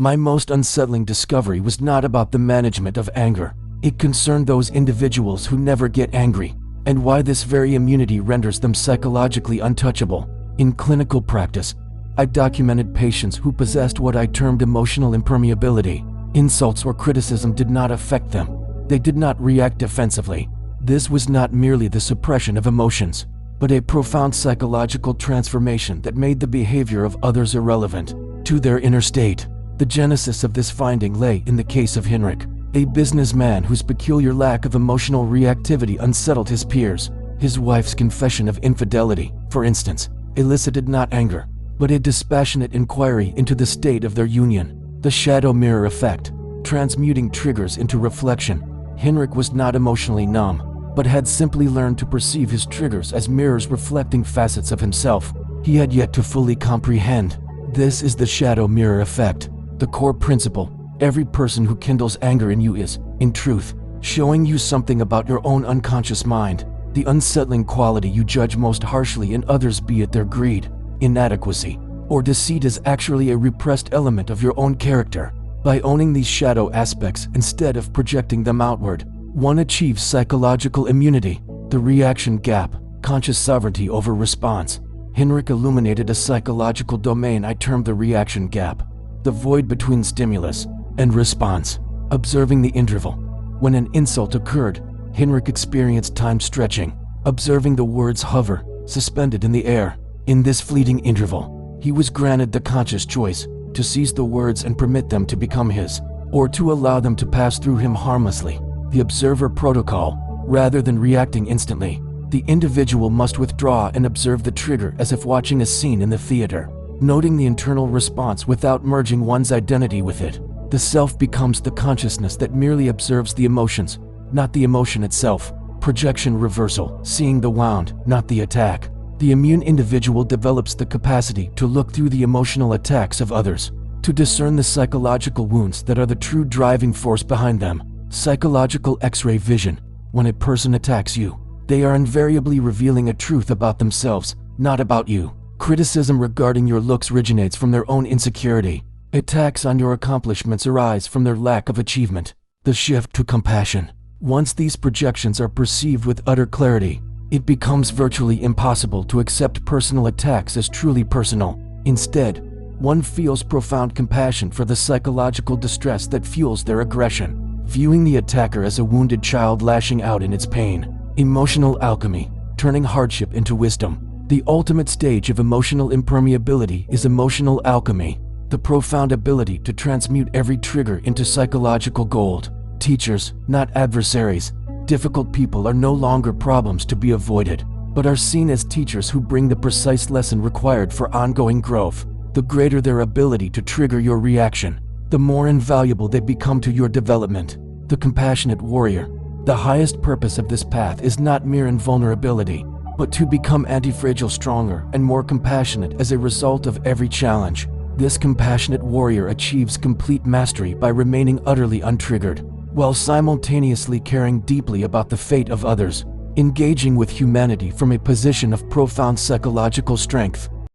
My most unsettling discovery was not about the management of anger. It concerned those individuals who never get angry, and why this very immunity renders them psychologically untouchable. In clinical practice, I documented patients who possessed what I termed emotional impermeability. Insults or criticism did not affect them. They did not react defensively. This was not merely the suppression of emotions, but a profound psychological transformation that made the behavior of others irrelevant to their inner state. The genesis of this finding lay in the case of Henrik, a businessman whose peculiar lack of emotional reactivity unsettled his peers. His wife's confession of infidelity, for instance, elicited not anger, but a dispassionate inquiry into the state of their union. The shadow mirror effect, transmuting triggers into reflection. Henrik was not emotionally numb, but had simply learned to perceive his triggers as mirrors reflecting facets of himself he had yet to fully comprehend. This is the shadow mirror effect. The core principle: every person who kindles anger in you is, in truth, showing you something about your own unconscious mind. The unsettling quality you judge most harshly in others, be it their greed, inadequacy, or deceit, is actually a repressed element of your own character. By owning these shadow aspects instead of projecting them outward, one achieves psychological immunity. The reaction gap, conscious sovereignty over response. Henrik illuminated a psychological domain I termed the reaction gap, the void between stimulus and response. Observing the interval. When an insult occurred, Henrik experienced time stretching, observing the words hover, suspended in the air. In this fleeting interval, he was granted the conscious choice to seize the words and permit them to become his, or to allow them to pass through him harmlessly. The observer protocol. Rather than reacting instantly, the individual must withdraw and observe the trigger as if watching a scene in the theater, noting the internal response without merging one's identity with it. The self becomes the consciousness that merely observes the emotions, not the emotion itself. Projection reversal, seeing the wound, not the attack. The immune individual develops the capacity to look through the emotional attacks of others, to discern the psychological wounds that are the true driving force behind them. Psychological X-ray vision. When a person attacks you, they are invariably revealing a truth about themselves, not about you. Criticism regarding your looks originates from their own insecurity. Attacks on your accomplishments arise from their lack of achievement. The shift to compassion. Once these projections are perceived with utter clarity, it becomes virtually impossible to accept personal attacks as truly personal. Instead, one feels profound compassion for the psychological distress that fuels their aggression, viewing the attacker as a wounded child lashing out in its pain. Emotional alchemy, turning hardship into wisdom. The ultimate stage of emotional impermeability is emotional alchemy, the profound ability to transmute every trigger into psychological gold. Teachers, not adversaries. Difficult people are no longer problems to be avoided, but are seen as teachers who bring the precise lesson required for ongoing growth. The greater their ability to trigger your reaction, the more invaluable they become to your development. The compassionate warrior. The highest purpose of this path is not mere invulnerability, but to become anti-fragile, stronger, and more compassionate as a result of every challenge. This compassionate warrior achieves complete mastery by remaining utterly untriggered, while simultaneously caring deeply about the fate of others, engaging with humanity from a position of profound psychological strength.